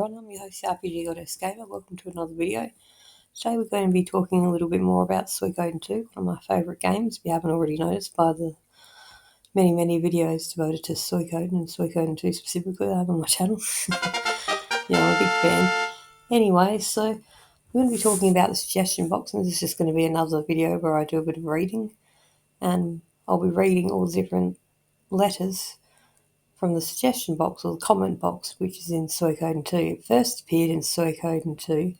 everyone, I'm your host RPGgoddess Gamer. Welcome to another video. Today we're going to be talking a little bit more about Suikoden 2, one of my favourite games, if you haven't already noticed by the many videos devoted to Suikoden and Suikoden 2 specifically I have on my channel. Yeah, I'm a big fan. Anyway, so we're going to be talking about the suggestion box, and this is just going to be another video where I do a bit of reading, and I'll be reading all the different letters from the suggestion box, or the comment box, which is in Suikoden 2. It first appeared in Suikoden 2,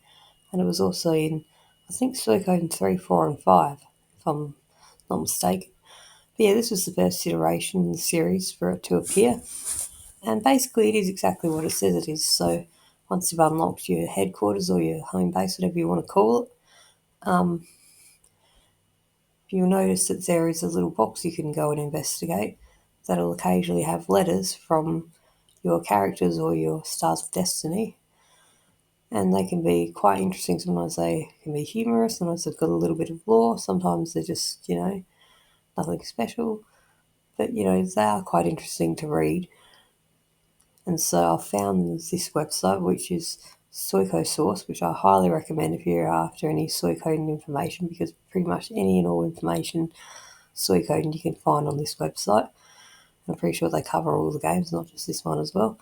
and it was also in, I think, Suikoden 3, 4 and 5, if I'm not mistaken. But yeah, this was the first iteration in the series for it to appear, and basically it is exactly what it says it is. So once you've unlocked your headquarters or your home base, whatever you want to call it, you'll notice that there is a little box you can go and investigate that'll occasionally have letters from your characters or your stars of destiny, and they can be quite interesting. Sometimes they can be humorous, sometimes they've got a little bit of lore, sometimes they're just, nothing special, but they are quite interesting to read. And so I found this website, which is Suiko Source, which I highly recommend if you're after any Suikoden information, because pretty much any and all information Suikoden you can find on this website. I'm pretty sure they cover all the games, not just this one as well.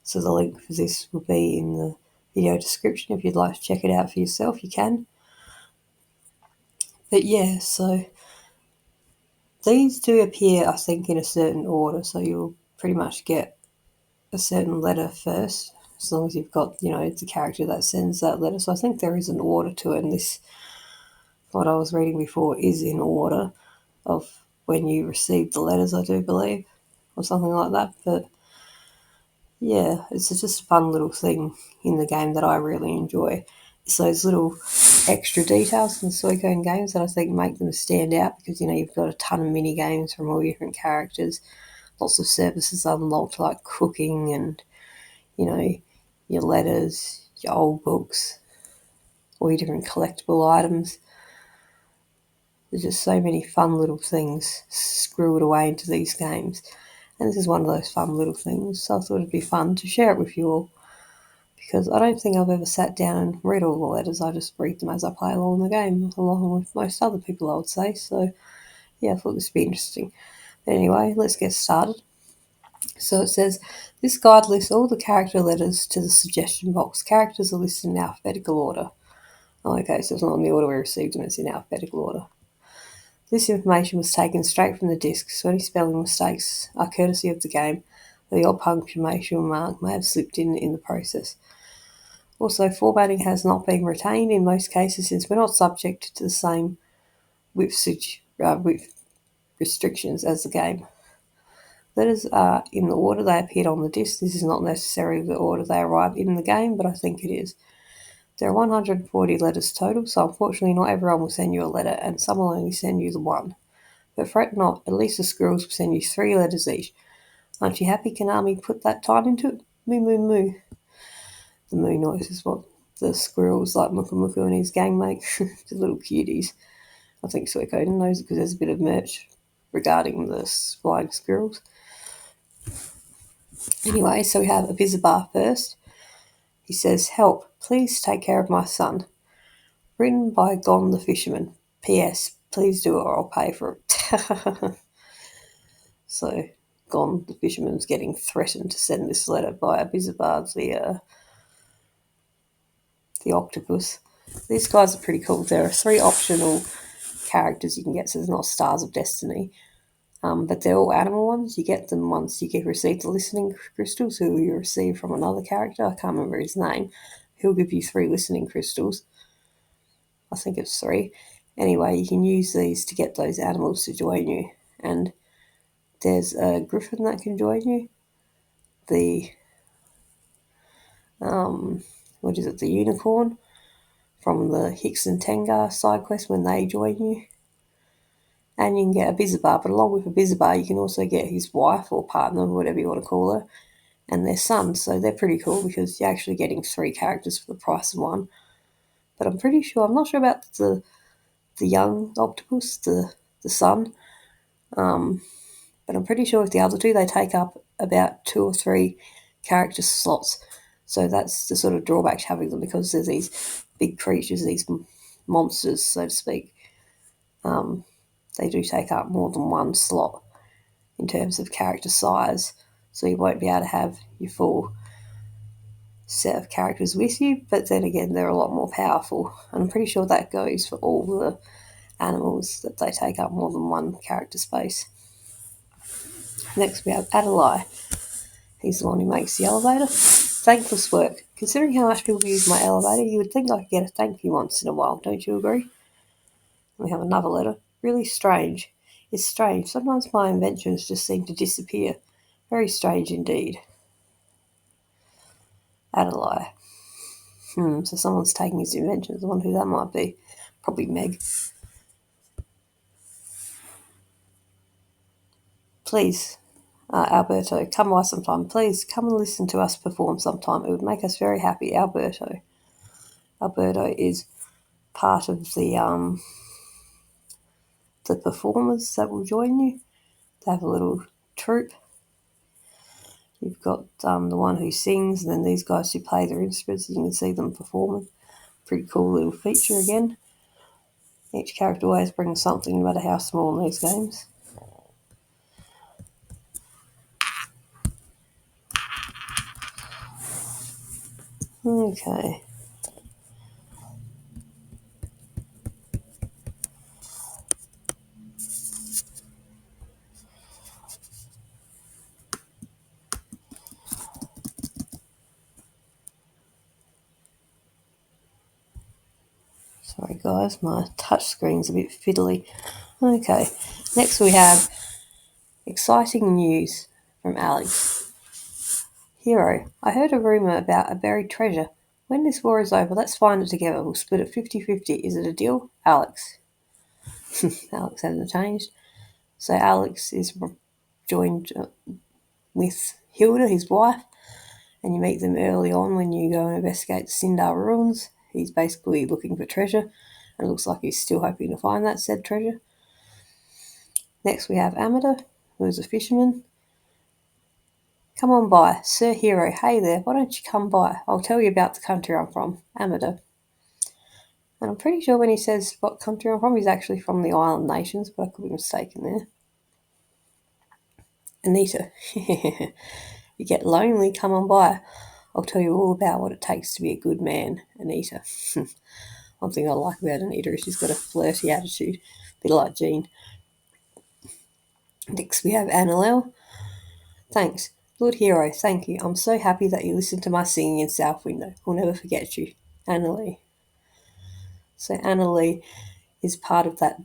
So the link for this will be in the video description. If you'd like to check it out for yourself, you can. But yeah, so these do appear, I think, in a certain order. So you'll pretty much get a certain letter first, as long as you've got, the character that sends that letter. So I think there is an order to it, and this, what I was reading before, is in order of when you receive the letters, I do believe, or something like that. But yeah, it's just a fun little thing in the game that I really enjoy. It's those little extra details in Suikoden games that I think make them stand out, because you've got a ton of mini games from all different characters, lots of services unlocked like cooking and your letters, your old books, all your different collectible items. There's just so many fun little things screwed away into these games, and this is one of those fun little things. So I thought it'd be fun to share it with you all, because I don't think I've ever sat down and read all the letters. I just read them as I play along the game, along with most other people, I would say. So yeah, I thought this would be interesting. But anyway, let's get started. So it says, this guide lists all the character letters to the suggestion box. Characters are listed in alphabetical order. Oh, okay, so it's not in the order we received them, it's in alphabetical order. This information was taken straight from the disc, so any spelling mistakes are courtesy of the game. The odd punctuation mark may have slipped in the process. Also, formatting has not been retained in most cases, since we're not subject to the same width restrictions as the game. Letters are in the order they appeared on the disc. This is not necessarily the order they arrive in the game, but I think it is. There are 140 letters total, so unfortunately not everyone will send you a letter, and some will only send you the one. But fret not, at least the squirrels will send you 3 letters each. Aren't you happy, Konami put that time into it? Moo moo moo. The moo noise is what the squirrels like Muku Muku and his gang make. The little cuties. I think Suikoden knows it because there's a bit of merch regarding the flying squirrels. Anyway, so we have Abizabar first. He says, help, please take care of my son. Written by Gon the Fisherman. P.S. Please do it or I'll pay for it. So Gon the Fisherman's getting threatened to send this letter by Abizabar, the octopus. These guys are pretty cool. There are 3 optional characters you can get, so there's not stars of destiny. But they're all animal ones. You get them once you receive the listening crystals, who you receive from another character. I can't remember his name. He'll give you 3 listening crystals. I think it's 3. Anyway, you can use these to get those animals to join you. And there's a griffin that can join you. The the unicorn from the Hicks and Tengar side quest when they join you. And you can get Abizabar, but along with Abizabar, you can also get his wife or partner, whatever you want to call her, and their son. So they're pretty cool because you're actually getting 3 characters for the price of 1. But I'm not sure about the young octopus, the son. But I'm pretty sure with the other 2, they take up about 2 or 3 character slots. So that's the sort of drawback to having them, because there's these big creatures, these monsters, so to speak. They do take up more than one slot in terms of character size, so you won't be able to have your full set of characters with you, but then again, they're a lot more powerful. And I'm pretty sure that goes for all the animals, that they take up more than one character space. Next, we have Adelaide. He's the one who makes the elevator. Thankless work. Considering how much people use my elevator, you would think I could get a thank you once in a while, don't you agree? We have another letter. Really strange. It's strange. Sometimes my inventions just seem to disappear. Very strange indeed. Adelaide. So someone's taking his inventions. I wonder who that might be. Probably Meg. Please, Alberto, come by sometime. Please, come and listen to us perform sometime. It would make us very happy, Alberto. Alberto is part of the performers that will join you. They have a little troupe. You've got the one who sings, and then these guys who play their instruments. You can see them performing. Pretty cool little feature again. Each character always brings something, no matter how small, in these games. Okay. Sorry guys, my touch screen's a bit fiddly. Okay, next we have exciting news from Alex. Hero, I heard a rumour about a buried treasure. When this war is over, let's find it together. We'll split it 50-50. Is it a deal? Alex. Alex hasn't changed. So Alex is joined with Hilda, his wife, and you meet them early on when you go and investigate the Sindar ruins. He's basically looking for treasure, and it looks like he's still hoping to find that said treasure. Next we have Amada, who is a fisherman. Come on by, Sir Hero. Hey there, why don't you come by? I'll tell you about the country I'm from, Amada. And I'm pretty sure when he says what country I'm from, he's actually from the island nations, but I could be mistaken there. Anita. You get lonely, come on by. I'll tell you all about what it takes to be a good man, Anita. One thing I like about Anita is she's got a flirty attitude, a bit like Jean. Next we have Annalelle. Thanks. Lord Hero, thank you. I'm so happy that you listened to my singing in South Window. We'll never forget you. Annalee. So Annalee is part of that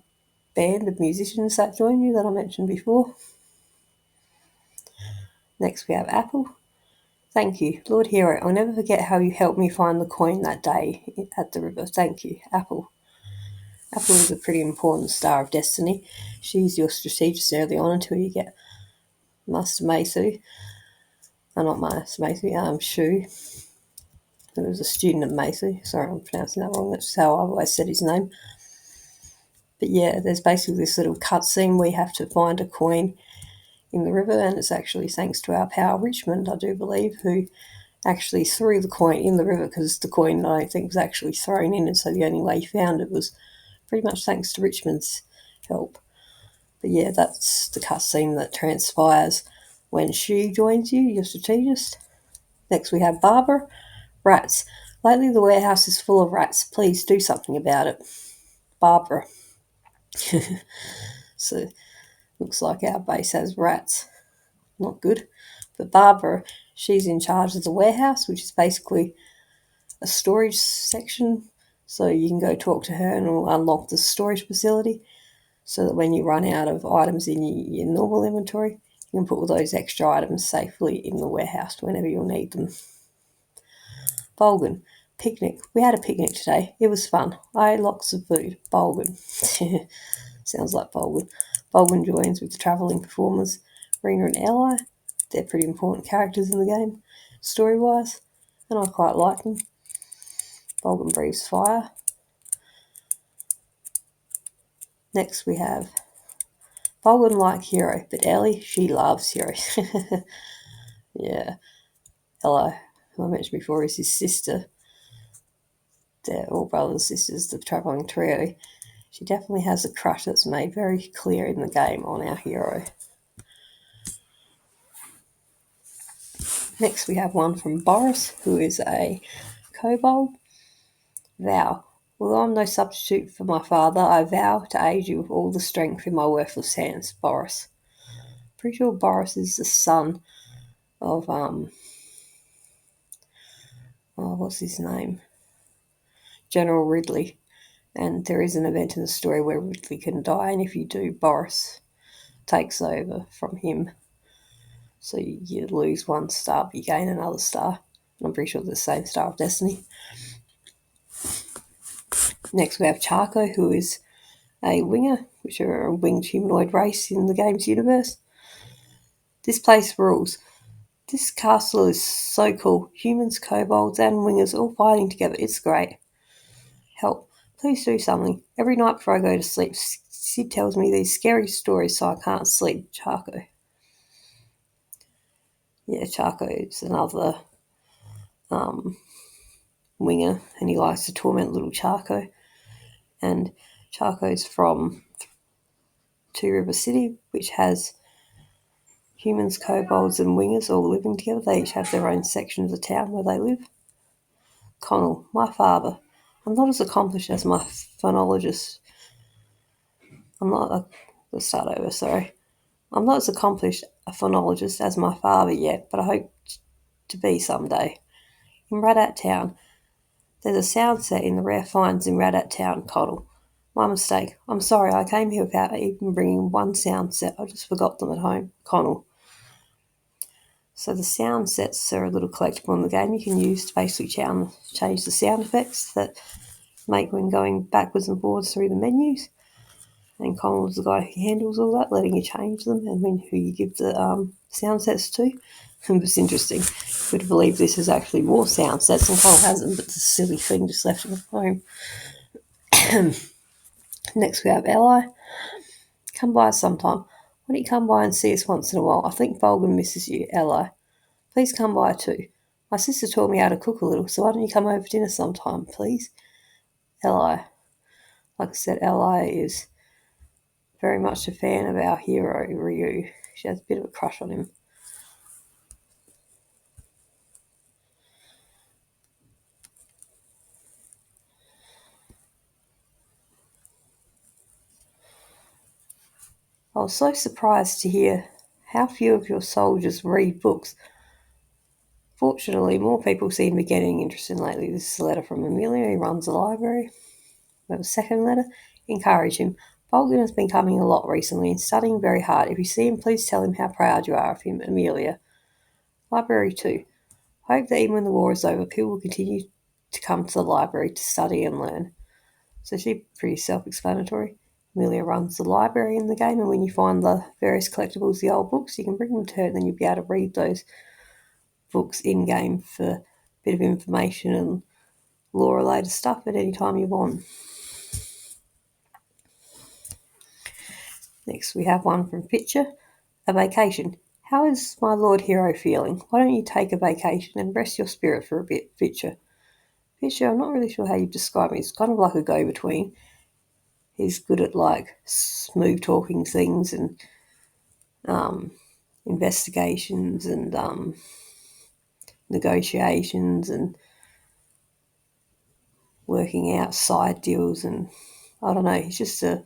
band of musicians that join you that I mentioned before. Next we have Apple. Thank you. Lord Hero, I'll never forget how you helped me find the coin that day at the river. Thank you, Apple. Apple is a pretty important star of destiny. She's your strategist early on until you get Master Mesu. Not Master Mesu, Shu. Who was a student of Mesu. Sorry, I'm pronouncing that wrong. That's how I've always said his name. But yeah, there's basically this little cutscene where you have to find a coin in the river, and it's actually thanks to our pal Richmond, I do believe, who actually threw the coin in the river, because the coin, I don't think, was actually thrown in, and so the only way you found it was pretty much thanks to Richmond's help. But yeah, that's the cutscene that transpires when she joins you, your strategist. Next we have Barbara. Rats. Lately the warehouse is full of rats. Please do something about it. Barbara. So, looks like our base has rats. Not good. But Barbara, she's in charge of the warehouse, which is basically a storage section. So you can go talk to her and it'll unlock the storage facility, so that when you run out of items in your normal inventory, you can put all those extra items safely in the warehouse whenever you'll need them. Bolgan. Picnic. We had a picnic today. It was fun. I ate lots of food. Bolgan. Sounds like Bolgan. Bolgan joins with the travelling performers, Rena and Ally. They're pretty important characters in the game, story-wise, and I quite like them. Bolgan breathes fire. Next we have Bolgan like Hero, but Ellie, she loves Hero. Yeah. Hello. who I mentioned before, is his sister. They're all brothers and sisters, the travelling trio. She definitely has a crush that's made very clear in the game on our hero. Next we have one from Boris, who is a kobold. Vow. Although I'm no substitute for my father, I vow to aid you with all the strength in my worthless hands, Boris. Pretty sure Boris is the son of, what's his name? General Ridley. And there is an event in the story where Ridley can die, and if you do, Boris takes over from him. So you lose one star, but you gain another star. And I'm pretty sure it's the same Star of Destiny. Next we have Charco, who is a winger, which are a winged humanoid race in the game's universe. This place rules. This castle is so cool. Humans, kobolds, and wingers all fighting together. It's great. Help. Please do something. Every night before I go to sleep, Sid tells me these scary stories so I can't sleep. Charco. Yeah, Charco is another winger, and he likes to torment little Charco. And Charco's from Two River City, which has humans, kobolds, and wingers all living together. They each have their own section of the town where they live. Connell, my father. I'm not as accomplished as my phonologist. Let's start over, sorry. I'm not as accomplished a phonologist as my father yet, but I hope to be someday. In Radat Town, there's a sound set in the rare finds in Radat Town, Connell. My mistake. I'm sorry, I came here without even bringing one sound set. I just forgot them at home. Connell. So the sound sets are a little collectible in the game you can use to basically change the sound effects that make when going backwards and forwards through the menus. And Connell's the guy who handles all that, letting you change them and who you give the sound sets to. And it's interesting. You would believe this is actually more sound sets and Connell hasn't, but it's a silly thing just left at home. Next we have Ally. Come by sometime. Why don't you come by and see us once in a while? I think Vulcan misses you, Ally. Please come by too. My sister taught me how to cook a little, so why don't you come over for dinner sometime, please? Ally. Like I said, Ally is very much a fan of our hero, Ryu. She has a bit of a crush on him. I was so surprised to hear how few of your soldiers read books. Fortunately, more people seem to be getting interested lately. This is a letter from Amelia, who runs a library. We have a second letter. Encourage him. Vulcan has been coming a lot recently and studying very hard. If you see him, please tell him how proud you are of him, Amelia. Library 2. Hope that even when the war is over, people will continue to come to the library to study and learn. So she's pretty self-explanatory. Amelia runs the library in the game, and when you find the various collectibles, the old books, you can bring them to her, and then you'll be able to read those books in-game for a bit of information and lore-related stuff at any time you want. Next, we have one from Fitcher. A vacation. How is my Lord Hero feeling? Why don't you take a vacation and rest your spirit for a bit, Fitcher? Fitcher, I'm not really sure how you describe him. He's kind of like a go-between. He's good at like smooth talking things and investigations and negotiations and working out side deals, and I don't know, he's just a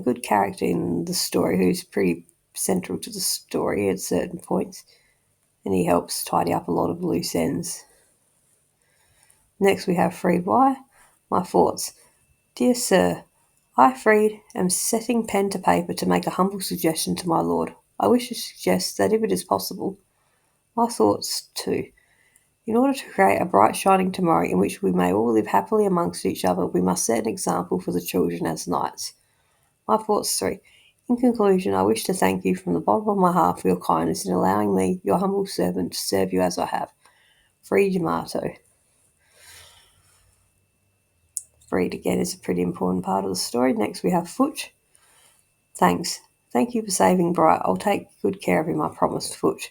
good character in the story who's pretty central to the story at certain points, and he helps tidy up a lot of loose ends. Next we have Freed. Why? My thoughts. Dear Sir, I, Freed, am setting pen to paper to make a humble suggestion to my lord. I wish to suggest that if it is possible, my thoughts too. In order to create a bright shining tomorrow in which we may all live happily amongst each other, we must set an example for the children as knights. My thoughts 3. In conclusion, I wish to thank you from the bottom of my heart for your kindness in allowing me, your humble servant, to serve you as I have. Freed Yamato. Freed again is a pretty important part of the story. Next we have Futch. Thanks. Thank you for saving Bright. I'll take good care of him, I promised, Futch.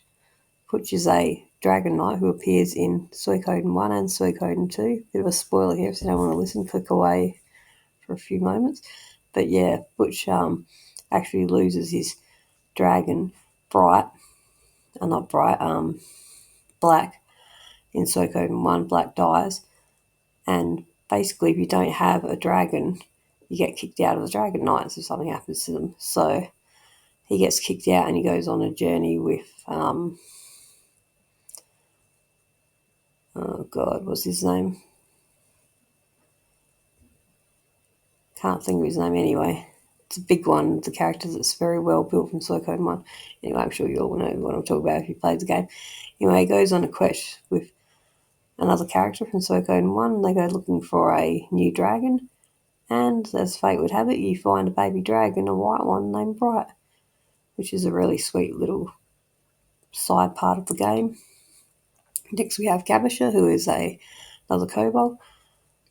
Butch is a dragon knight who appears in Suikoden 1 and Suikoden 2. Bit of a spoiler here, if you don't want to listen, click away for a few moments. But yeah, Butch actually loses his dragon Black in Suikoden 1. Black dies, and basically if you don't have a dragon, you get kicked out of the Dragon Knights if something happens to them. So he gets kicked out and he goes on a journey with, oh God, what's his name? Can't think of his name anyway. It's a big one, the character that's very well built from Suikoden 1. Anyway, I'm sure you all know what I'm talking about if you played the game. Anyway, he goes on a quest with another character from Suikoden 1, and they go looking for a new dragon. And as fate would have it, you find a baby dragon, a white one named Bright, which is a really sweet little side part of the game. Next we have Gabisha, who is another kobold.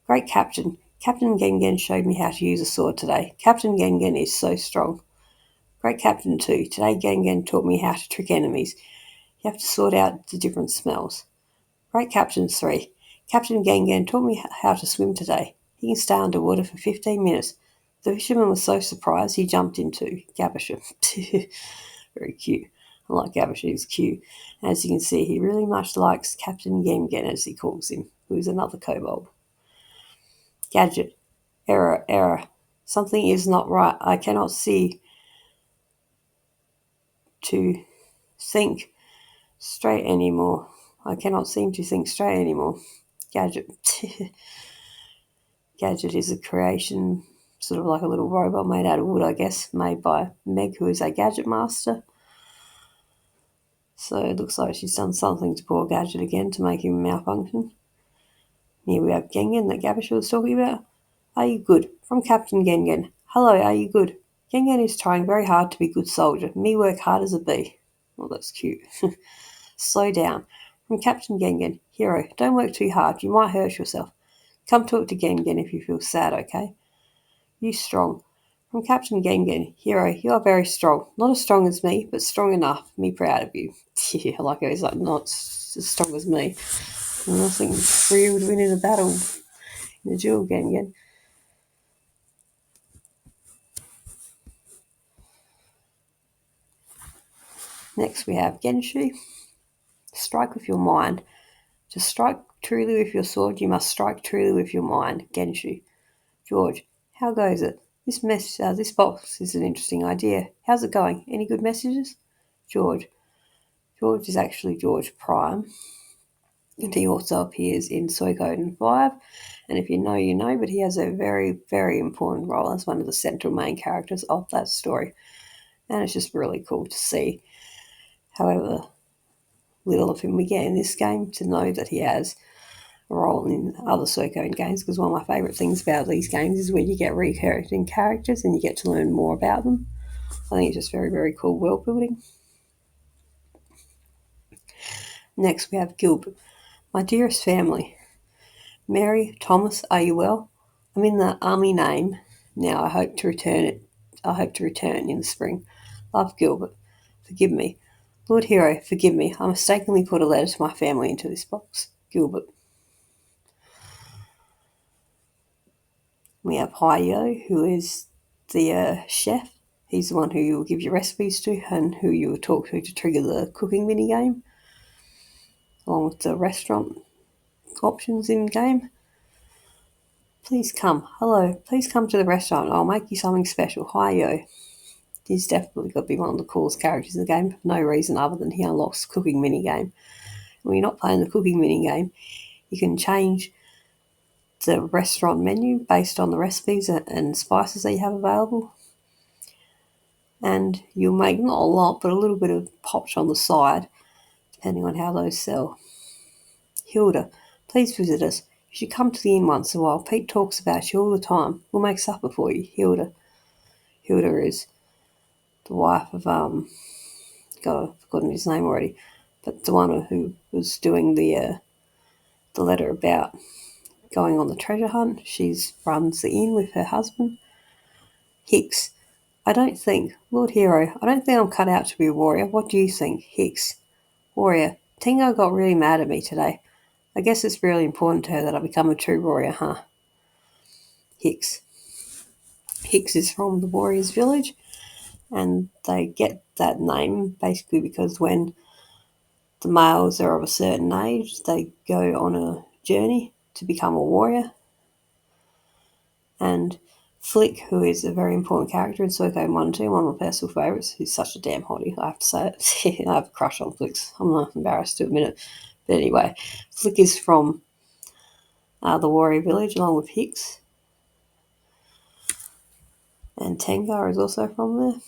Great captain. Captain Gengen showed me how to use a sword today. Captain Gengen is so strong. Great captain too. Today Gengen taught me how to trick enemies. You have to sort out the different smells. Great captain 3. Captain Gengen taught me how to swim today. He can stay underwater for 15 minutes. The fisherman was so surprised he jumped into Gabisha. Very cute. I like Gabisha, he's cute. As you can see, he really much likes Captain Gengen, as he calls him, who is another kobold. Gadget. Error. Something is not right. I cannot see to think straight anymore. I cannot seem to think straight anymore. Gadget. Gadget is a creation, sort of like a little robot made out of wood, I guess, made by Meg, who is a gadget master. So it looks like she's done something to poor Gadget again to make him malfunction. Here we have Gengen that Gabisha was talking about. Are you good? From Captain Gengen. Hello, are you good? Gengen is trying very hard to be a good soldier. Me work hard as a bee. Well, that's cute. Slow down. From Captain Gengen. Hero, don't work too hard. You might hurt yourself. Come talk to Gengen if you feel sad, okay? You strong. From Captain Gengen. Hero, you are very strong. Not as strong as me, but strong enough. Me proud of you. Yeah, I like how he's like, not as strong as me. And I think Ryu would win in a battle, in a duel Gengen. Next we have Genshu. Strike with your mind. To strike truly with your sword, you must strike truly with your mind. Genshu. George. How goes it? This box is an interesting idea. How's it going? Any good messages? George. George is actually George Prime, and he also appears in Suikoden 5. And if you know, you know, but he has a very, very important role as one of the central main characters of that story. And it's just really cool to see, however little of him we get in this game, to know that he has a role in other Suikoden games, because one of my favourite things about these games is when you get recurring characters and you get to learn more about them. I think it's just very, very cool world building. Next we have Gilbert. My dearest family. Mary, Thomas, are you well? I'm in the army name now. I hope to return in the spring. Love, Gilbert. Forgive me. Lord Hero, forgive me. I mistakenly put a letter to my family into this box. Gilbert. We have Hayo, who is the chef. He's the one who you will give your recipes to and who you will talk to trigger the cooking mini game, along with the restaurant options in game. Please come. Hello. Please come to the restaurant. I'll make you something special. Hayo. He's definitely got to be one of the coolest characters in the game for no reason other than he unlocks the cooking mini game. When you're not playing the cooking mini game, you can change the restaurant menu based on the recipes and spices that you have available. And you'll make not a lot, but a little bit of pops on the side, depending on how those sell. Hilda, please visit us. You should come to the inn once in a while. Pete talks about you all the time. We'll make supper for you. Hilda. Hilda is the wife of, God, I've forgotten his name already, but the one who was doing the letter about going on the treasure hunt. She runs the inn with her husband. Hicks. Lord Hero, I don't think I'm cut out to be a warrior. What do you think? Hicks. Warrior. Tingo got really mad at me today. I guess it's really important to her that I become a true warrior, huh? Hicks. Hicks is from the Warriors Village, and they get that name basically because when the males are of a certain age, they go on a journey to become a warrior. And Flick, who is a very important character in Suikoden 1 and 2, one of my personal favourites, who's such a damn hottie, I have to say it. I have a crush on Flick. I'm not embarrassed to admit it. But anyway, Flick is from the Warrior Village along with Hicks. And Tengar is also from there.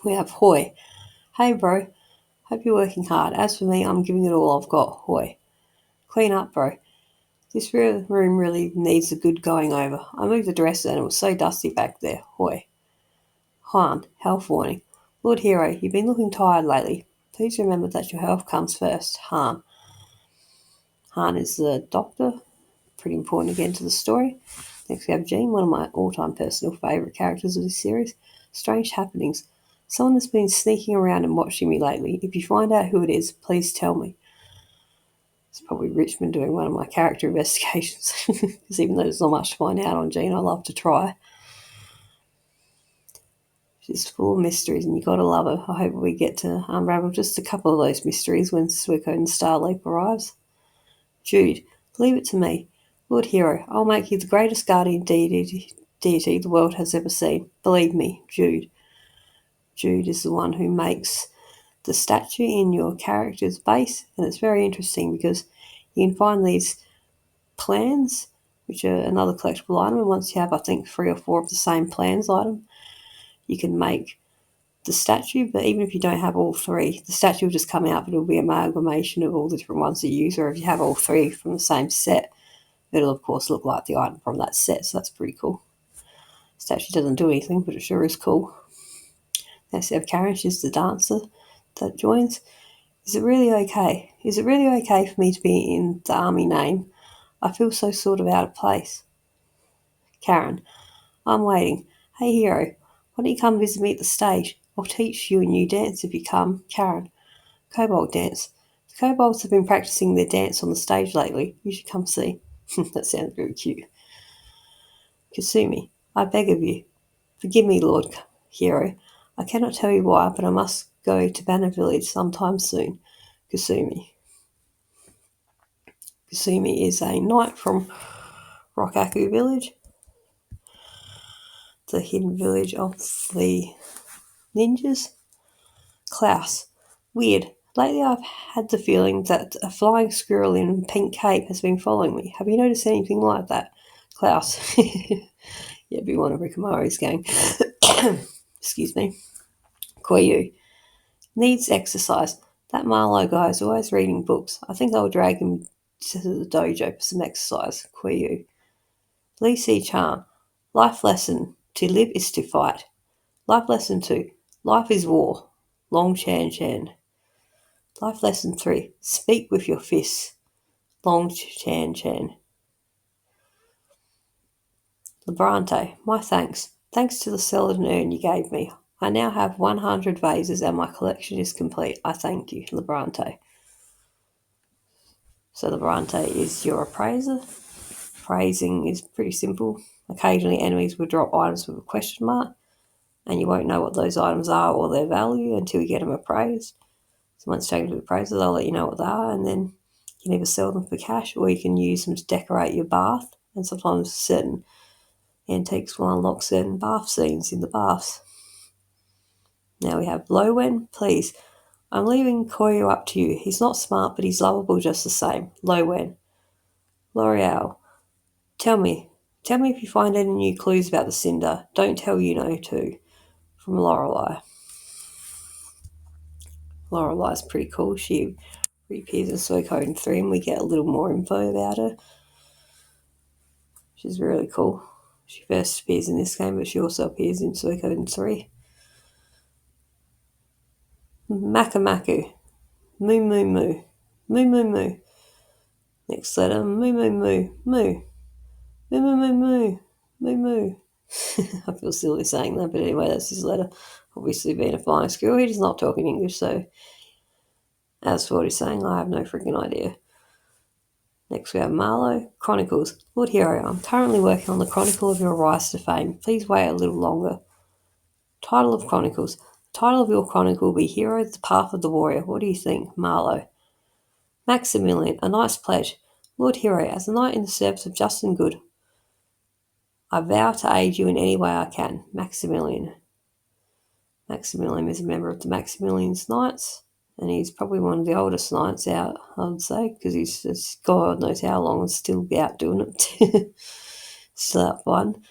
We have Hoy. Hey bro, hope you're working hard. As for me, I'm giving it all I've got. Hoy. Clean up, bro. This room really needs a good going over. I moved the dresser and it was so dusty back there. Hoy. Han, health warning. Lord Hero, you've been looking tired lately. Please remember that your health comes first. Han. Han is the doctor. Pretty important again to the story. Next we have Jean, one of my all-time personal favourite characters of this series. Strange happenings. Someone has been sneaking around and watching me lately. If you find out who it is, please tell me. It's probably Richmond doing one of my character investigations. Because even though there's not much to find out on Jean, I love to try. She's full of mysteries, and you gotta love her. I hope we get to unravel just a couple of those mysteries when Suikoden Starleap arrives. Jude, leave it to me. Lord Hero, I'll make you the greatest guardian deity the world has ever seen. Believe me, Jude. Jude is the one who makes the statue in your character's base, and it's very interesting because you can find these plans, which are another collectible item, and once you have, I think, 3 or 4 of the same plans item, you can make the statue, but even if you don't have all 3, the statue will just come out, but it'll be an amalgamation of all the different ones that you use, or if you have all 3 from the same set, it'll of course look like the item from that set, so that's pretty cool. The statue doesn't do anything, but it sure is cool. Next we have Karen, she's the dancer that joins. Is it really okay? Is it really okay for me to be in the army name? I feel so sort of out of place. Karen, I'm waiting. Hey hero, why don't you come visit me at the stage? I'll teach you a new dance if you come. Karen, kobold dance. The kobolds have been practicing their dance on the stage lately. You should come see. That sounds very cute. Kasumi, I beg of you. Forgive me, Lord Hero. I cannot tell you why, but I must go to Banner Village sometime soon. Kasumi. Kasumi is a knight from Rokkaku Village, the hidden village of the ninjas. Klaus. Weird. Lately I've had the feeling that a flying squirrel in a pink cape has been following me. Have you noticed anything like that? Klaus. Yeah, be one of Rikamari's gang. Excuse me. Koyu. Needs exercise. That Marlowe guy is always reading books. I think I'll drag him to the dojo for some exercise. Koyu. Lee Si Chan. Life lesson. To live is to fight. Life lesson 2. Life is war. Long Chan Chan. Life lesson 3. Speak with your fists. Long Chan Chan. Labrante. My thanks. Thanks to the celadon urn you gave me. I now have 100 vases and my collection is complete. I thank you, Labrante. So Labrante is your appraiser. Appraising is pretty simple. Occasionally enemies will drop items with a question mark, and you won't know what those items are or their value until you get them appraised. So once taken to the appraiser, they'll let you know what they are, and then you can either sell them for cash or you can use them to decorate your bath, and sometimes certain antiques will unlock certain bath scenes in the baths. Now we have Lowen, please. I'm leaving Koyu up to you. He's not smart, but he's lovable just the same. Lowen. L'Oreal. Tell me if you find any new clues about the Cinder. Don't tell you know too. From Lorelei. Lorelei's pretty cool. She reappears in Suikoden 3 and we get a little more info about her. She's really cool. She first appears in this game, but she also appears in Suikoden 3. Makamaku. Moo moo moo. Moo moo moo. Next letter. Moo moo moo. Moo. Moo moo moo moo. Moo moo. I feel silly saying that, but anyway, that's his letter. Obviously, being a flying squirrel, he does not talk in English, so as for what he's saying, I have no freaking idea. Next we have Marlowe. Chronicles. Lord Hero, I'm currently working on the chronicle of your rise to fame. Please wait a little longer. Title of Chronicles. The title of your chronicle will be Hero, the Path of the Warrior. What do you think? Marlowe. Maximilian. A knight's pledge. Lord Hero, as a knight in the service of just and good, I vow to aid you in any way I can. Maximilian. Maximilian is a member of the Maximilian's Knights, and he's probably one of the oldest knights out, I would say, because he's just God knows how long and still out doing it. Still out fighting.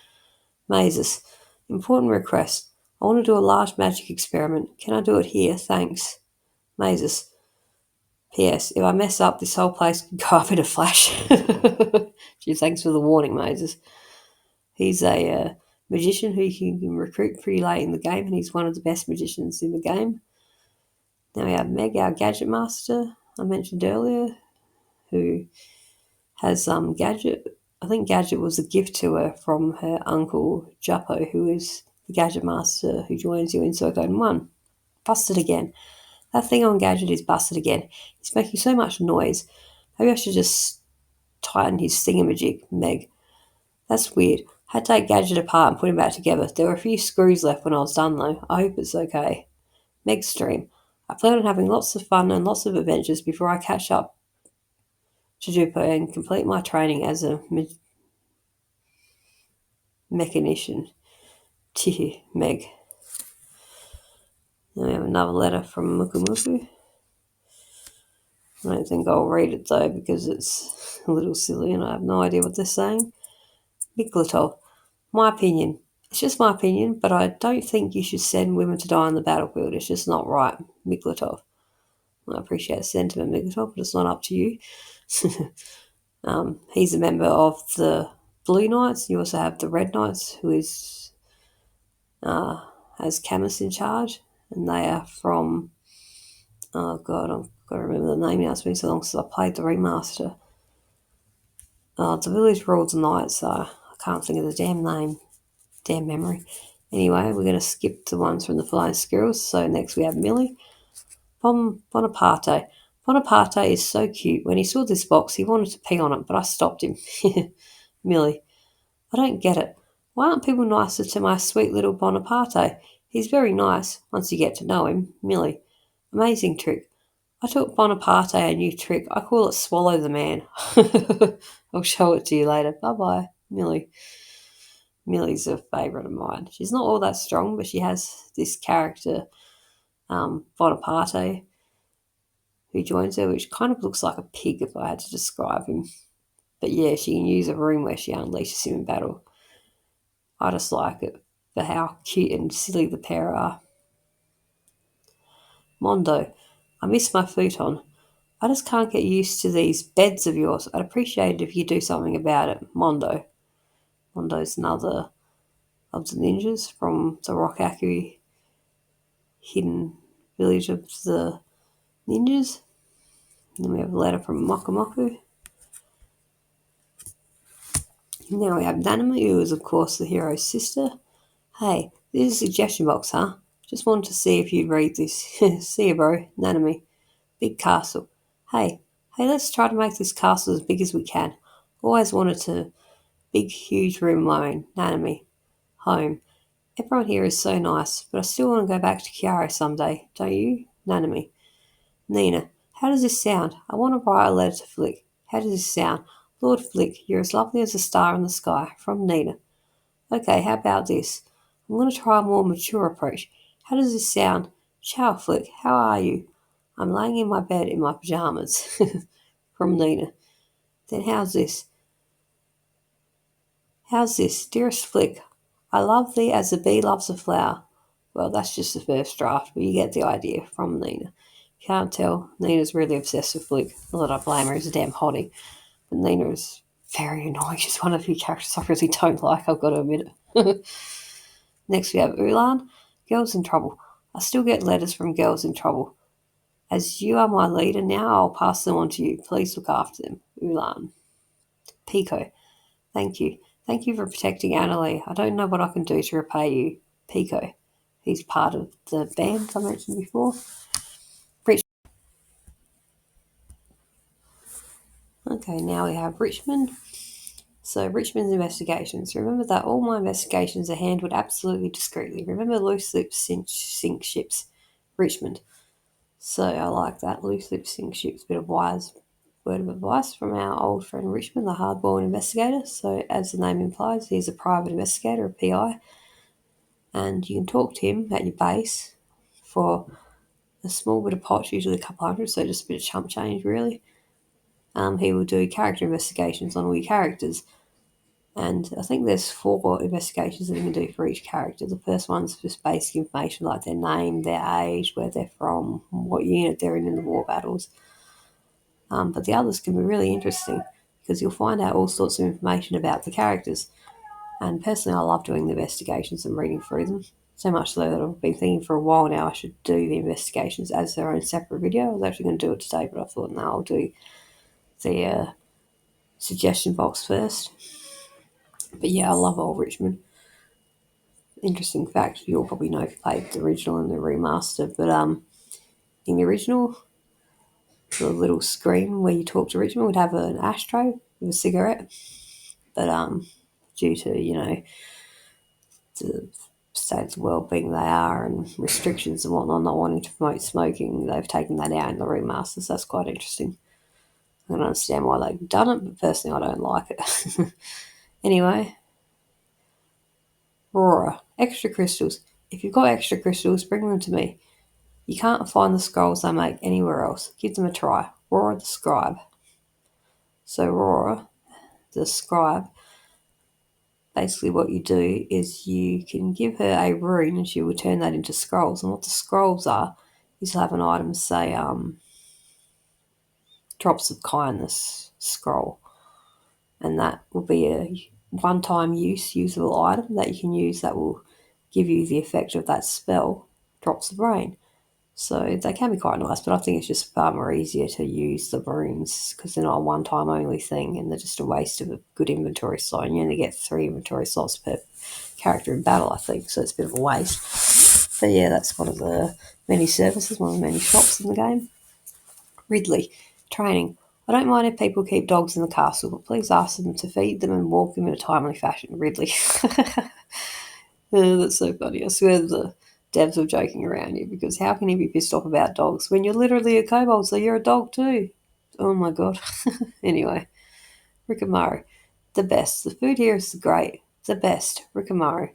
Mazes. Important request. I want to do a large magic experiment. Can I do it here? Thanks. Mazes. P.S. If I mess up, this whole place could go up in a flash. Gee, thanks for the warning, Mazes. He's a magician who you can recruit pretty late in the game, and he's one of the best magicians in the game. Now we have Meg, our gadget master, I mentioned earlier, who has Gadget. I think Gadget was a gift to her from her uncle Juppo, who is the gadget master who joins you in Suikoden 1. Busted again. That thing on Gadget is busted again. He's making so much noise. Maybe I should just tighten his thingamajig, Meg. That's weird. Had to take Gadget apart and put him back together. There were a few screws left when I was done though. I hope it's okay. Meg's stream. I plan on having lots of fun and lots of adventures before I catch up to Jupiter and complete my training as a mechanician. Tee, Meg. Then we have another letter from Muku Muku. I don't think I'll read it though because it's a little silly and I have no idea what they're saying. Miklotov. My opinion. It's just my opinion, but I don't think you should send women to die on the battlefield. It's just not right. Miklotov. I appreciate the sentiment, Miklotov, but it's not up to you. He's a member of the Blue Knights. You also have the Red Knights, who is has Camus in charge, and they are from oh god, I've got to remember the name now. It's been so long since I played the remaster. The Village Rules Knights. I can't think of the damn name, damn memory. Anyway, we're going to skip the ones from the Flying Squirrels. So next we have Millie. Bonaparte. Bonaparte is so cute. When he saw this box, he wanted to pee on it, but I stopped him. Millie. I don't get it. Why aren't people nicer to my sweet little Bonaparte? He's very nice once you get to know him. Millie. Amazing trick. I taught Bonaparte a new trick. I call it Swallow the Man. I'll show it to you later. Bye-bye, Millie. Millie's a favourite of mine. She's not all that strong, but she has this character, Bonaparte, who joins her, which kind of looks like a pig if I had to describe him. But yeah, she can use a room where she unleashes him in battle. I just like it for how cute and silly the pair are. Mondo. I miss my futon. I just can't get used to these beds of yours. I'd appreciate it if you do something about it. Mondo. Mondo's another of the ninjas from the Rockaku hidden village of the ninjas. And then we have a letter from Mokomoku. Now we have Nanami, who is of course the hero's sister. Hey, this is a suggestion box, huh? Just wanted to see if you'd read this. See you, bro. Nanami. Big castle. Hey, let's try to make this castle as big as we can. Always wanted to big, huge room of my own. Nanami. Home. Everyone here is so nice, but I still want to go back to Kiara someday, don't you? Nanami. Nina. How does this sound? I want to write a letter to Flick. How does this sound? Lord Flick, you're as lovely as a star in the sky. From Nina. Okay, how about this? I'm going to try a more mature approach. How does this sound? Ciao, Flick. How are you? I'm laying in my bed in my pajamas. From Nina. Then how's this? How's this? Dearest Flick, I love thee as a bee loves a flower. Well, that's just the first draft, but you get the idea. From Nina. Can't tell. Nina's really obsessed with Flick. Not that I blame her, he's a damn hottie. But Nina is very annoying. She's one of the characters I really don't like, I've got to admit it. Next we have Ulan. Girls in trouble. I still get letters from girls in trouble. As you are my leader now, I'll pass them on to you. Please look after them. Ulan. Pico. Thank you. Thank you for protecting Annalie. I don't know what I can do to repay you. Pico. He's part of the band I mentioned before. Okay, now we have Richmond. So, Richmond's investigations. Remember that all my investigations are handled absolutely discreetly. Remember loose lips sink ships. Richmond. So, I like that. Loose lips sink ships. Bit of wise word of advice from our old friend Richmond, the hardboiled investigator. So, as the name implies, he's a private investigator, a PI, and you can talk to him at your base for a small bit of pot, usually a couple hundred, so just a bit of chump change, really. He will do character investigations on all your characters. And I think there's 4 investigations that you can do for each character. The first one's just basic information like their name, their age, where they're from, what unit they're in the war battles. But the others can be really interesting because you'll find out all sorts of information about the characters. And personally, I love doing the investigations and reading through them. So much so that I've been thinking for a while now I should do the investigations as their own separate video. I was actually going to do it today, but I thought, no, I'll do the suggestion box first. But yeah, I love Old Richmond. Interesting fact, you'll probably know if you played the original and the remaster, but in the original, the little screen where you talk to Richmond would have an ashtray with a cigarette, but due to, the state of the world being they are and restrictions and whatnot, not wanting to promote smoking, they've taken that out in the remaster, so that's quite interesting. I don't understand why they've done it, but personally I don't like it. Anyway, Aurora. Extra crystals. If you've got extra crystals, bring them to me. You can't find the scrolls they make anywhere else. Give them a try. Aurora the Scribe. So Aurora the Scribe, basically what you do is you can give her a rune and she will turn that into scrolls. And what the scrolls are is you'll have an item, say, Drops of Kindness scroll. And that will be a one-time usable item that you can use that will give you the effect of that spell, Drops of Rain. So they can be quite nice, but I think it's just far more easier to use the runes because they're not a one-time only thing and they're just a waste of a good inventory slot. And you only get 3 inventory slots per character in battle, I think, so it's a bit of a waste. But yeah, that's one of the many services, one of the many shops in the game. Ridley, training. I don't mind if people keep dogs in the castle, but please ask them to feed them and walk them in a timely fashion. Ridley. Oh, that's so funny. I swear the devs were joking around here because how can you be pissed off about dogs when you're literally a kobold, so you're a dog too? Oh my god. Anyway, Rikamaru. The best. The food here is great. The best. Rikamaru.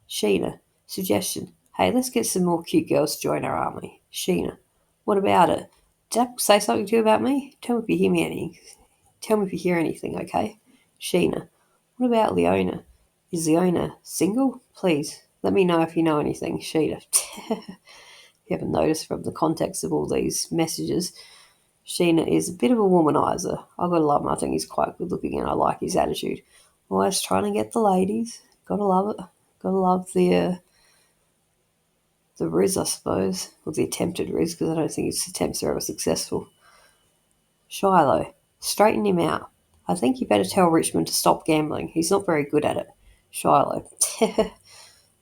Sheena. Suggestion. Hey, let's get some more cute girls to join our army. Sheena. What about it? Did that say something to you about me? Tell me if you hear me any. Tell me if you hear anything, okay? Sheena. What about Leona? Is Leona single? Please, let me know if you know anything. Sheena. You haven't noticed from the context of all these messages, Sheena is a bit of a womanizer. I've got to love him. I think he's quite good looking and I like his attitude. Always trying to get the ladies. Gotta love it. Gotta love the Riz, I suppose. Or the attempted Riz, because I don't think his attempts are ever successful. Shiloh. Straighten him out. I think you better tell Richmond to stop gambling. He's not very good at it. Shiloh.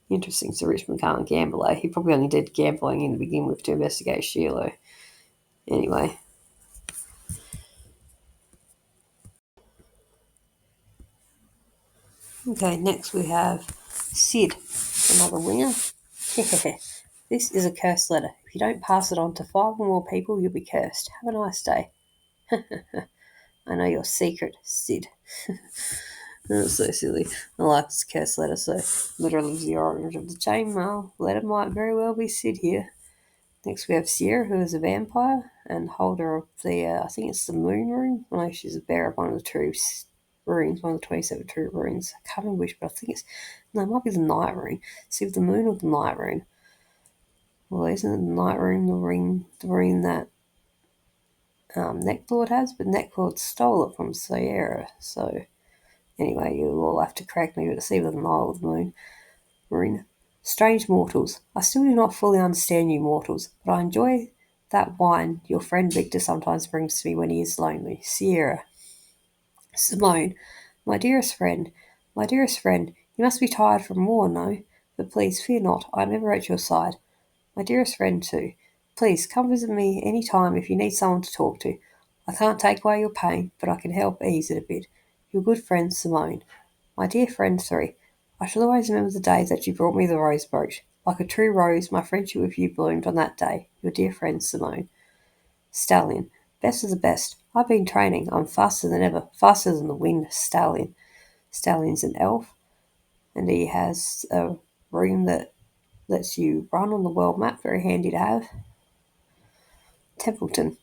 Interesting, so Richmond can't gamble, eh? He probably only did gambling in the beginning with to investigate Shiloh. Anyway. Okay, next we have Sid, another winger. This is a cursed letter. If you don't pass it on to 5 or more people, you'll be cursed. Have a nice day. I know your secret, Sid. That's so silly. I like this cursed letter, so literally the orange of the chainmail. Letter might very well be Sid here. Next we have Sierra, who is a vampire and holder of the, I think it's the moon rune. I know she's a bearer of one of the true runes, one of the 27 true runes. I can't remember which, but I think no, it might be the night rune. See if the moon or the night rune. Well, isn't it the night rune the rune that Necklord has? But Necklord stole it from Sierra, so anyway, you'll all have to correct me, but it's either the night or the moon rune. Strange mortals. I still do not fully understand you mortals, but I enjoy that wine your friend Victor sometimes brings to me when he is lonely. Sierra. Simone. My dearest friend, My dearest friend, you must be tired from war, no? But please fear not, I am ever at your side. My dearest friend too, please come visit me any time if you need someone to talk to. I can't take away your pain, but I can help ease it a bit. Your good friend Simone. My dear friend 3, I shall always remember the day that you brought me the rose brooch. Like a true rose, my friendship with you bloomed on that day. Your dear friend Simone. Stallion. Best of the best. I've been training. I'm faster than ever. Faster than the wind. Stallion. Stallion's an elf, and he has a room that lets you run on the world map. Very handy to have. Templeton.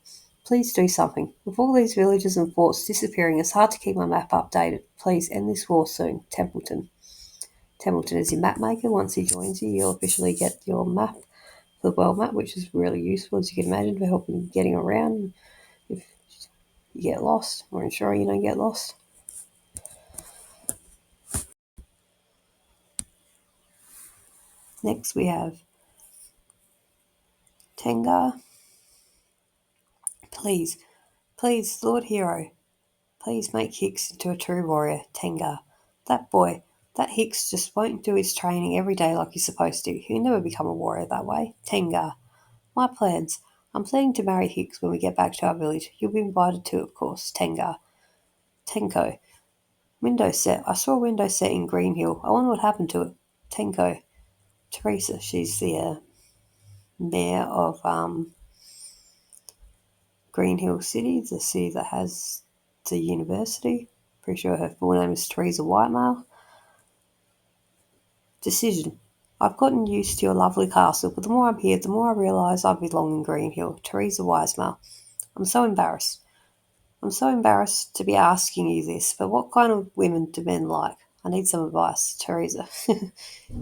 Please do something. With all these villages and forts disappearing, it's hard to keep my map updated. Please end this war soon. Templeton. Templeton is your map maker. Once he joins you, you'll officially get your map, the world map, which is really useful, as you can imagine, for helping getting around if you get lost, or ensuring you don't get lost. Next we have Tengar. Please, please, Lord Hero, please make Hicks into a true warrior, Tengar. That boy, that Hicks just won't do his training every day like he's supposed to. He'll never become a warrior that way. Tengar. My plans. I'm planning to marry Hicks when we get back to our village. You'll be invited too, of course, Tengar. Tenko. Window set. I saw a window set in Green Hill. I wonder what happened to it. Tenko. Teresa. She's the mayor of Green Hill City, the city that has the university. Pretty sure her full name is Teresa Whitemale. Decision. I've gotten used to your lovely castle, but the more I'm here, the more I realise I belong in Green Hill. Teresa Whitemale. I'm so embarrassed. I'm so embarrassed to be asking you this, but what kind of women do men like? I need some advice, Teresa.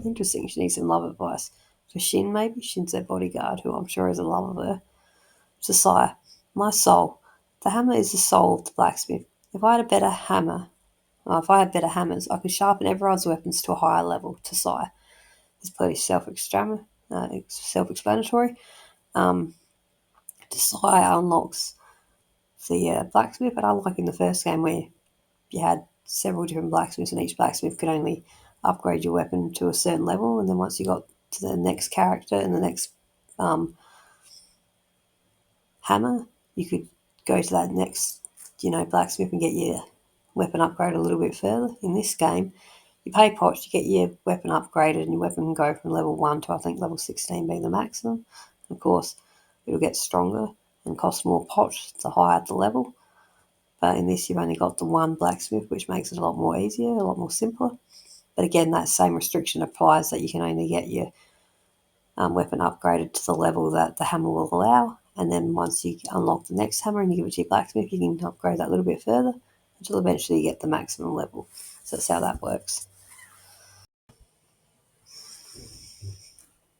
Interesting, she needs some love advice. For Shin, maybe? Shin's their bodyguard, who I'm sure is in love with her. Josiah, my soul. The hammer is the soul of the blacksmith. If I had better hammers, I could sharpen everyone's weapons to a higher level. Josiah. It's pretty self-explanatory. Josiah unlocks the blacksmith, but unlike in the first game where you had several different blacksmiths and each blacksmith could only upgrade your weapon to a certain level, and then once you got to the next character and the next hammer, you could go to that next, blacksmith and get your weapon upgraded a little bit further. In this game, you pay pots, you get your weapon upgraded, and your weapon can go from level 1 to I think level 16 being the maximum. Of course, it'll get stronger and cost more pots the higher the level. But in this, you've only got the one blacksmith, which makes it a lot more easier, a lot more simpler. But again, that same restriction applies that you can only get your weapon upgraded to the level that the hammer will allow. And then once you unlock the next hammer and you give it to your blacksmith, you can upgrade that a little bit further until eventually you get the maximum level. So that's how that works.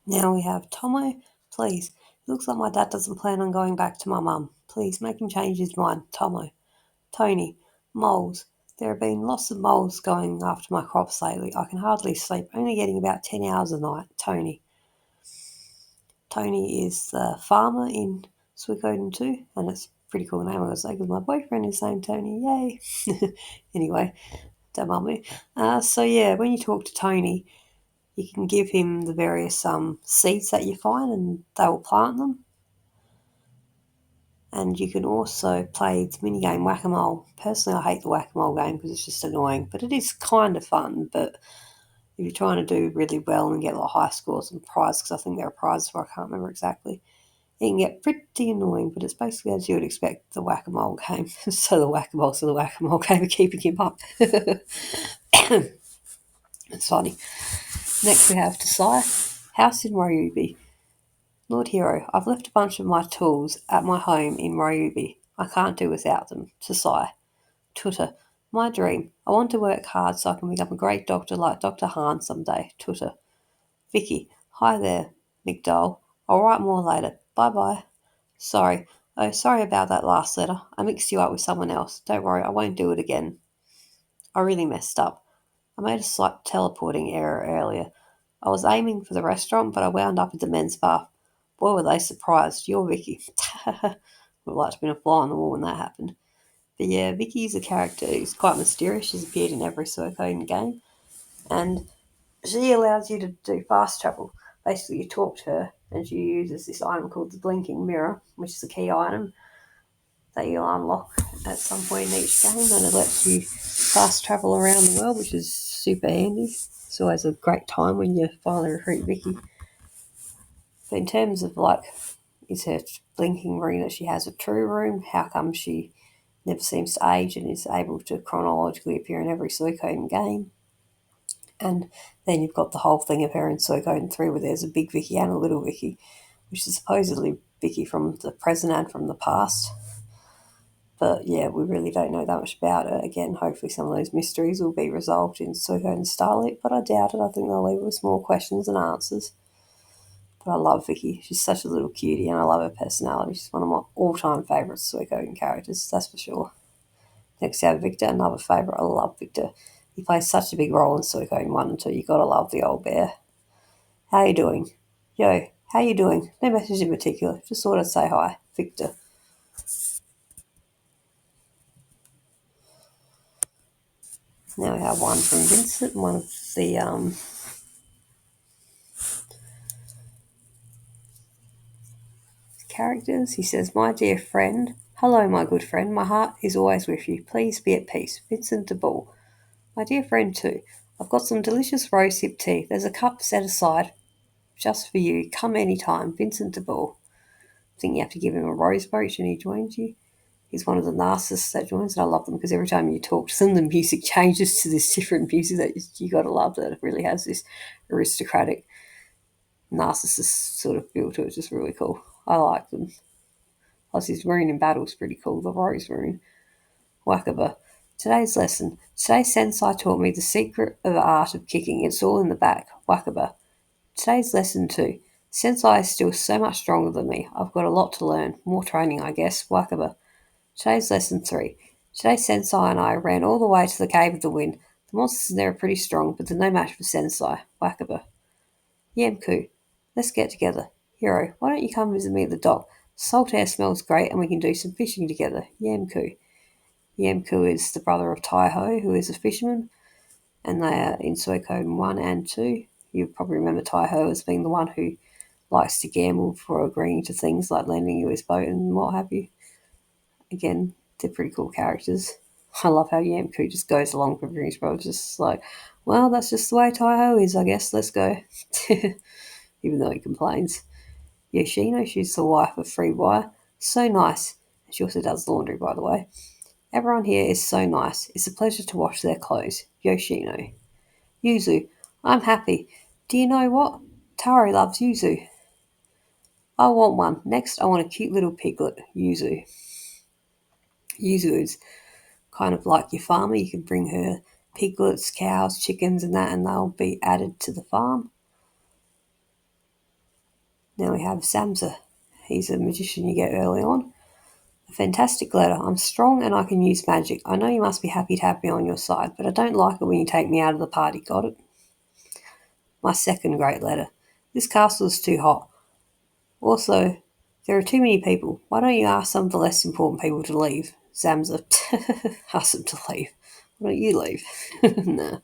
Now we have Tomo. Please, it looks like my dad doesn't plan on going back to my mum. Please make him change his mind. Tomo. Tony. Moles. There have been lots of moles going after my crops lately. I can hardly sleep, only getting about 10 hours a night. Tony. Tony is the farmer in Suikoden 2, and it's a pretty cool name, I was say, because my boyfriend is named Tony. Yay! Anyway, don't mind me. So yeah, when you talk to Tony, you can give him the various seeds that you find, and they will plant them. And you can also play the minigame Whack-A-Mole. Personally, I hate the Whack-A-Mole game because it's just annoying, but it is kind of fun. But if you're trying to do really well and get a lot of high scores and prizes, because I think there are prizes for, I can't remember exactly, it can get pretty annoying, but it's basically as you would expect the Whack-A-Mole game. So the Whack-A-Mole game of keeping him up. It's funny. Next we have Desire, House in Ryubi. Lord Hero, I've left a bunch of my tools at my home in Ryubi. I can't do without them. Sasai. Tutor, my dream. I want to work hard so I can become a great doctor like Dr. Hahn someday. Tutor. Vicky, hi there, McDowell. I'll write more later. Bye-bye. Sorry. Oh, sorry about that last letter. I mixed you up with someone else. Don't worry, I won't do it again. I really messed up. I made a slight teleporting error earlier. I was aiming for the restaurant, but I wound up at the men's bath. Boy, were they surprised. You're Vicky. Would like to have been a fly on the wall when that happened. But yeah, Vicky's a character who's quite mysterious. She's appeared in every Suikoden game, and she allows you to do fast travel. Basically, you talk to her, and she uses this item called the Blinking Mirror, which is a key item that you'll unlock at some point in each game, and it lets you fast travel around the world, which is super handy. It's always a great time when you finally recruit Vicky. But in terms of like, is her blinking ring that she has a true room? How come she never seems to age and is able to chronologically appear in every Suikoden game? And then you've got the whole thing of her in Suikoden 3 where there's a big Vicky and a little Vicky, which is supposedly Vicky from the present and from the past. But yeah, we really don't know that much about her. Again, hopefully some of those mysteries will be resolved in Suikoden Starlit, but I doubt it. I think they'll leave us more questions than answers. But I love Vicky. She's such a little cutie, and I love her personality. She's one of my all-time favourite Suikoden characters, that's for sure. Next to have Victor, another favourite. I love Victor. He plays such a big role in Suikoden 1 and 2. You gotta love the old bear. How you doing? Yo, how you doing? No message in particular. Just thought I'd say hi. Victor. Now we have one from Vincent, one of the characters. He says, "My dear friend, hello, my good friend. My heart is always with you. Please be at peace. Vincent de Bull. My dear friend, too. I've got some delicious rosehip tea. There's a cup set aside just for you. Come any time. Vincent de Bull." I think you have to give him a rose brooch and he joins you. He's one of the narcissists that joins, and I love them because every time you talk to them, the music changes to this different music that you got to love. That it really has this aristocratic, narcissist sort of feel to it. It's just really cool. I like them. Plus, his rune in battle is pretty cool. The rose rune. Wakaba. Today's lesson. Today, Sensei taught me the secret of the art of kicking. It's all in the back. Wakaba. Today's lesson 2. Sensei is still so much stronger than me. I've got a lot to learn. More training, I guess. Wakaba. Today's lesson 3. Today, Sensei and I ran all the way to the Cave of the Wind. The monsters in there are pretty strong, but they're no match for Sensei. Wakaba. Yamku. Let's get together. Hero, why don't you come visit me at the dock? Salt air smells great and we can do some fishing together. Yamku. Yamku is the brother of Taiho, who is a fisherman, and they are in Suikoden 1 and 2. You probably remember Taiho as being the one who likes to gamble for agreeing to things like lending you his boat and what have you. Again, they're pretty cool characters. I love how Yamku just goes along for his bro, just like, well, that's just the way Taiho is, I guess, let's go. Even though he complains. Yoshino, she's the wife of Freewire. So nice. She also does laundry, by the way. Everyone here is so nice. It's a pleasure to wash their clothes. Yoshino. Yuzu. I'm happy. Do you know what? Taro loves Yuzu. I want one. Next, I want a cute little piglet. Yuzu. Yuzu is kind of like your farmer. You can bring her piglets, cows, chickens, and that, and they'll be added to the farm. Now we have Samsa. He's a magician you get early on. A fantastic letter. I'm strong and I can use magic. I know you must be happy to have me on your side, but I don't like it when you take me out of the party. Got it? My second great letter. This castle is too hot. Also, there are too many people. Why don't you ask some of the less important people to leave? Samsa. Ask them to leave. Why don't you leave? No.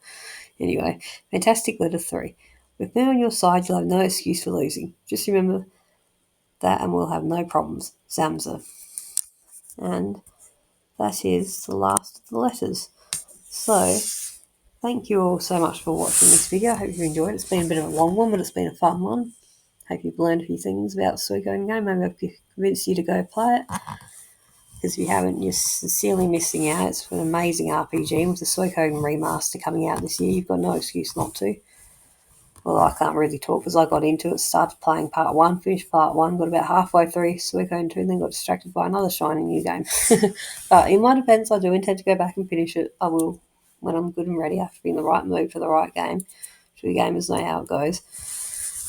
Anyway, fantastic letter 3. With me on your side, you'll have no excuse for losing. Just remember that and we'll have no problems. Samsa. And that is the last of the letters. So, thank you all so much for watching this video. I hope you enjoyed it. It's been a bit of a long one, but it's been a fun one. Hope you've learned a few things about the Suikoden game. Maybe I've convinced you to go play it. Because if you haven't, you're sincerely missing out. It's an amazing RPG. With the Suikoden remaster coming out this year, you've got no excuse not to. Well, I can't really talk because I got into it, started playing part 1, finished part 1, got about halfway through Suikoden 2, and then got distracted by another shiny new game. But in my defence, I do intend to go back and finish it. I will when I'm good and ready. I have to be in the right mood for the right game. So the gamers know how it goes.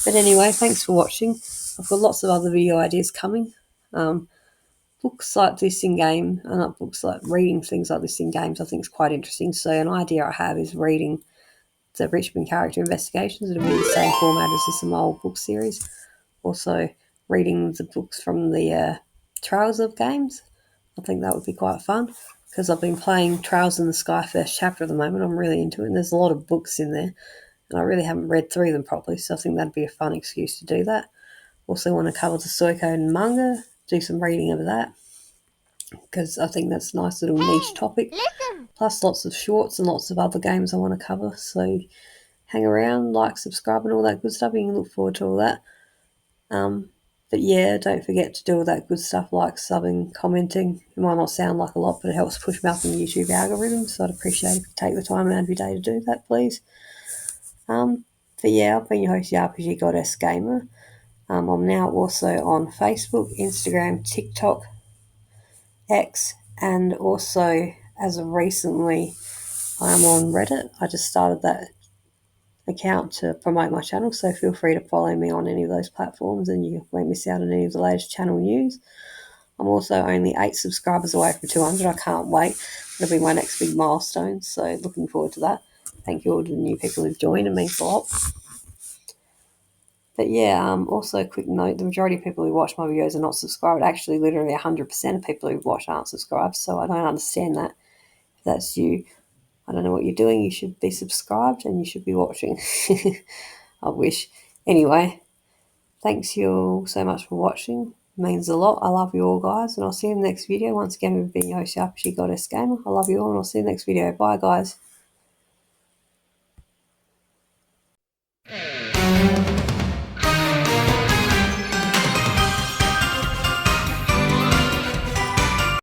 But anyway, thanks for watching. I've got lots of other video ideas coming. Books like this in game, not books like reading things like this in games, I think is quite interesting. So an idea I have is reading the Richmond Character Investigations. It'll be the same format as this old book series. Also, reading the books from the Trails of games. I think that would be quite fun. because I've been playing Trails in the Sky first chapter at the moment. I'm really into it, and there's a lot of books in there, and I really haven't read through them properly, so I think that'd be a fun excuse to do that. Also want to cover the Suikoden manga, do some reading of that, because I think that's a nice little niche topic. Plus lots of shorts and lots of other games I want to cover, so hang around, like, subscribe and all that good stuff. You can look forward to all that. But yeah, don't forget to do all that good stuff like subbing, commenting. It might not sound like a lot, but it helps push me up in the YouTube algorithm, so I'd appreciate if you take the time out of your day to do that, please. But yeah, I've been your host, the RPGgoddess Gamer. I'm now also on Facebook, Instagram, TikTok, X, and also, as of recently, I'm on Reddit. I just started that account to promote my channel, so feel free to follow me on any of those platforms and you won't miss out on any of the latest channel news. I'm also only 8 subscribers away from 200. I can't wait. It'll be my next big milestone, so looking forward to that. Thank you all to the new people who've joined. It means a lot. But yeah, also a quick note, the majority of people who watch my videos are not subscribed. Actually, literally 100% of people who watch aren't subscribed, so I don't understand that. If that's you, I don't know what you're doing. You should be subscribed and you should be watching. I wish. Anyway, thanks you all so much for watching. It means a lot. I love you all, guys, and I'll see you in the next video. Once again, we've been your host, RPGgoddess Gamer. I love you all, and I'll see you in the next video. Bye, guys.